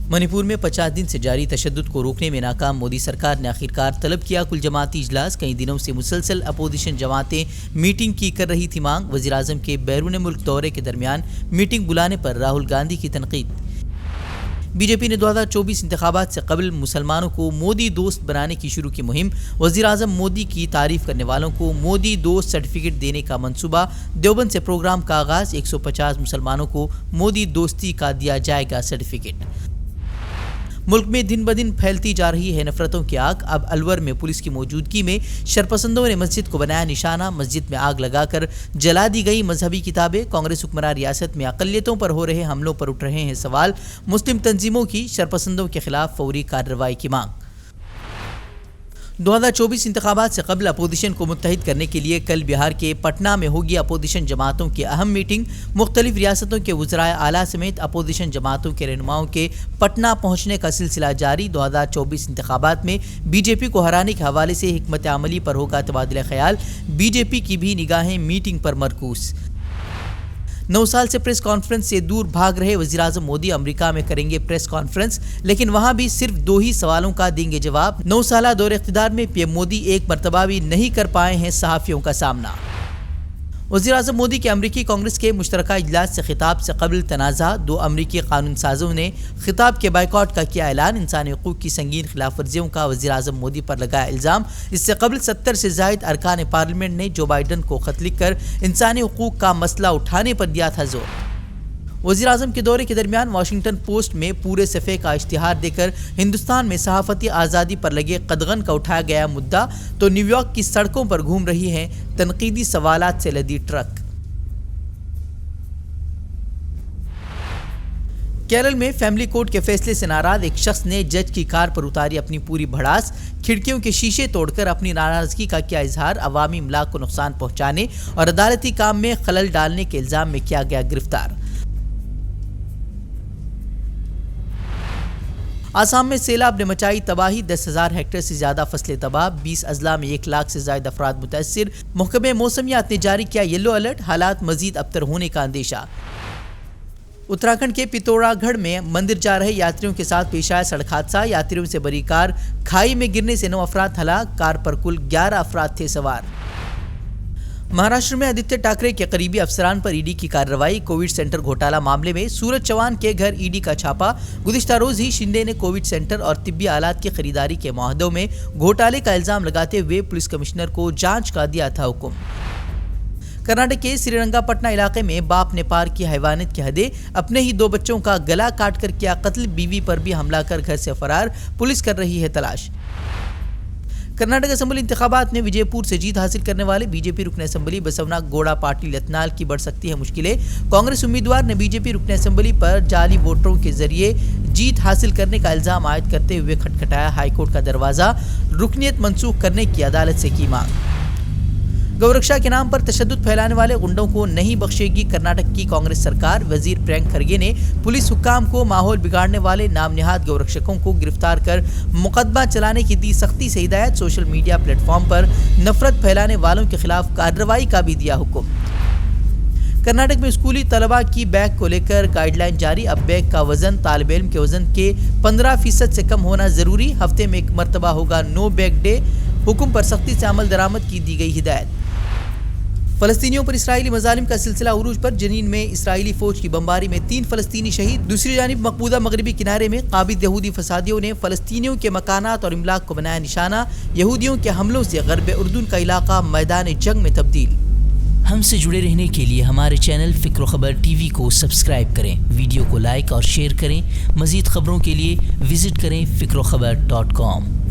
منی پور میں 50 دن سے جاری تشدد کو روکنے میں ناکام مودی سرکار نے آخرکار طلب کیا کل جماعتی اجلاس۔ کئی دنوں سے مسلسل اپوزیشن جماعتیں میٹنگ کی کر رہی تھی مانگ۔ وزیراعظم کے بیرون ملک دورے کے درمیان میٹنگ بلانے پر راہل گاندھی کی تنقید۔ بی جے پی نے 2024 انتخابات سے قبل مسلمانوں کو مودی دوست بنانے کی شروع کی مہم۔ وزیراعظم مودی کی تعریف کرنے والوں کو مودی دوست سرٹیفکیٹ دینے کا منصوبہ۔ دیوبند سے پروگرام کا آغاز۔ 150 مسلمانوں کو مودی دوستی کا دیا جائے گا سرٹیفکیٹ۔ ملک میں دن بدن پھیلتی جا رہی ہے نفرتوں کی آگ۔ اب الور میں پولیس کی موجودگی میں شرپسندوں نے مسجد کو بنایا نشانہ۔ مسجد میں آگ لگا کر جلا دی گئی مذہبی کتابیں۔ کانگریس حکمراں ریاست میں اقلیتوں پر ہو رہے حملوں پر اٹھ رہے ہیں سوال۔ مسلم تنظیموں کی شرپسندوں کے خلاف فوری کارروائی کی مانگ۔ 2024 انتخابات سے قبل اپوزیشن کو متحد کرنے کے لیے کل بہار کے پٹنہ میں ہوگی اپوزیشن جماعتوں کی اہم میٹنگ۔ مختلف ریاستوں کے وزرائے اعلیٰ سمیت اپوزیشن جماعتوں کے رہنماؤں کے پٹنہ پہنچنے کا سلسلہ جاری۔ 2024 انتخابات میں بی جے پی کو ہرانے کے حوالے سے حکمت عملی پر ہوگا تبادلہ خیال۔ بی جے پی کی بھی نگاہیں میٹنگ پر مرکوز۔ 9 سال سے پریس کانفرنس سے دور بھاگ رہے وزیراعظم مودی امریکہ میں کریں گے پریس کانفرنس، لیکن وہاں بھی صرف 2 ہی سوالوں کا دیں گے جواب۔ 9 سالہ دور اقتدار میں پی ایم مودی ایک مرتبہ بھی نہیں کر پائے ہیں صحافیوں کا سامنا۔ وزیراعظم مودی کے امریکی کانگریس کے مشترکہ اجلاس سے خطاب سے قبل تنازع۔ 2 امریکی قانون سازوں نے خطاب کے بائیکاٹ کا کیا اعلان۔ انسانی حقوق کی سنگین خلاف ورزیوں کا وزیراعظم مودی پر لگایا الزام۔ اس سے قبل 70 سے زائد ارکان پارلیمنٹ نے جو بائیڈن کو خط لکھ کر انسانی حقوق کا مسئلہ اٹھانے پر دیا تھا زور۔ وزیراعظم کے دورے کے درمیان واشنگٹن پوسٹ میں پورے صفحے کا اشتہار دے کر ہندوستان میں صحافتی آزادی پر لگے قدغن کا اٹھایا گیا مدعا، تو نیو یارک کی سڑکوں پر گھوم رہی ہیں تنقیدی سوالات سے لدی ٹرک۔ کیرل میں فیملی کورٹ کے فیصلے سے ناراض ایک شخص نے جج کی کار پر اتاری اپنی پوری بھڑاس۔ کھڑکیوں کے شیشے توڑ کر اپنی ناراضگی کا کیا اظہار۔ عوامی املاک کو نقصان پہنچانے اور عدالتی کام میں خلل ڈالنے کے الزام میں کیا گیا گرفتار۔ آسام میں سیلاب نے مچائی تباہی۔ 10,000 ہیکٹر سے زیادہ فصلیں تباہ۔ 20 اضلاع میں 1 لاکھ سے زائد افراد متاثر۔ محکمہ موسمیات نے جاری کیا یلو الرٹ۔ حالات مزید ابتر ہونے کا اندیشہ۔ اتراکھنڈ کے پتوڑا گڑھ میں مندر جا رہے یاتریوں کے ساتھ پیش آیا سڑک حادثہ۔ یاتریوں سے بری کار کھائی میں گرنے سے 9 افراد ہلاک۔ کار پر کل 11 افراد تھے سوار۔ مہاراشٹر میں آدتیہ ٹھاکرے کے قریبی افسران پر ای ڈی کی کارروائی۔ کووڈ سینٹر گھوٹالہ معاملے میں سورج چوہان کے گھر ای ڈی کا چھاپا۔ گزشتہ روز ہی شنڈے نے کووڈ سینٹر اور طبی آلات کی خریداری کے معاہدوں میں گھوٹالے کا الزام لگاتے ہوئے پولیس کمشنر کو جانچ کا دیا تھا حکم۔ کرناٹک کے سری رنگا پٹنہ علاقے میں باپ نے پار کی حیوانیت کی حدیں۔ اپنے ہی 2 بچوں کا گلا کاٹ کر کیا قتل۔ بیوی پر بھی حملہ کر گھر سے فرار۔ پولیس کر رہی ہے تلاش۔ کرناٹک اسمبلی انتخابات میں وجے پور سے جیت حاصل کرنے والے بی جے پی رکن اسمبلی بسونا گوڑا پاٹیل یتنال کی بڑھ سکتی ہیں مشکلیں۔ کانگریس امیدوار نے بی جے پی رکن اسمبلی پر جعلی ووٹروں کے ذریعے جیت حاصل کرنے کا الزام عائد کرتے ہوئے کھٹکھٹایا ہائی کورٹ کا دروازہ۔ رکنیت منسوخ کرنے کی عدالت سے کی مانگ۔ گورکشا کے نام پر تشدد پھیلانے والے گنڈوں کو نہیں بخشے گی کرناٹک کی کانگریس سرکار۔ وزیر پرینک کھرگے نے پولیس حکام کو ماحول بگاڑنے والے نام نہاد گورکشکوں کو گرفتار کر مقدمہ چلانے کی دی سختی سے ہدایت۔ سوشل میڈیا پلیٹ فارم پر نفرت پھیلانے والوں کے خلاف کارروائی کا بھی دیا حکم۔ کرناٹک میں اسکولی طلباء کی بیگ کو لے کر گائیڈ لائن جاری۔ اب بیگ کا وزن طالب علم کے وزن کے 15% سے کم ہونا ضروری۔ ہفتے میں 1 مرتبہ ہوگا نو بیگ ڈے۔ حکم پر سختی سے عمل درآمد کی دی گئی ہدایت۔ فلسطینیوں پر اسرائیلی مظالم کا سلسلہ عروج پر۔ جنین میں اسرائیلی فوج کی بمباری میں 3 فلسطینی شہید۔ دوسری جانب مقبوضہ مغربی کنارے میں قابض یہودی فسادیوں نے فلسطینیوں کے مکانات اور املاک کو بنایا نشانہ۔ یہودیوں کے حملوں سے غرب اردن کا علاقہ میدان جنگ میں تبدیل۔ ہم سے جڑے رہنے کے لیے ہمارے چینل فکر و خبر ٹی وی کو سبسکرائب کریں، ویڈیو کو لائک اور شیئر کریں۔ مزید خبروں کے لیے وزٹ کریں فکروخبر.com۔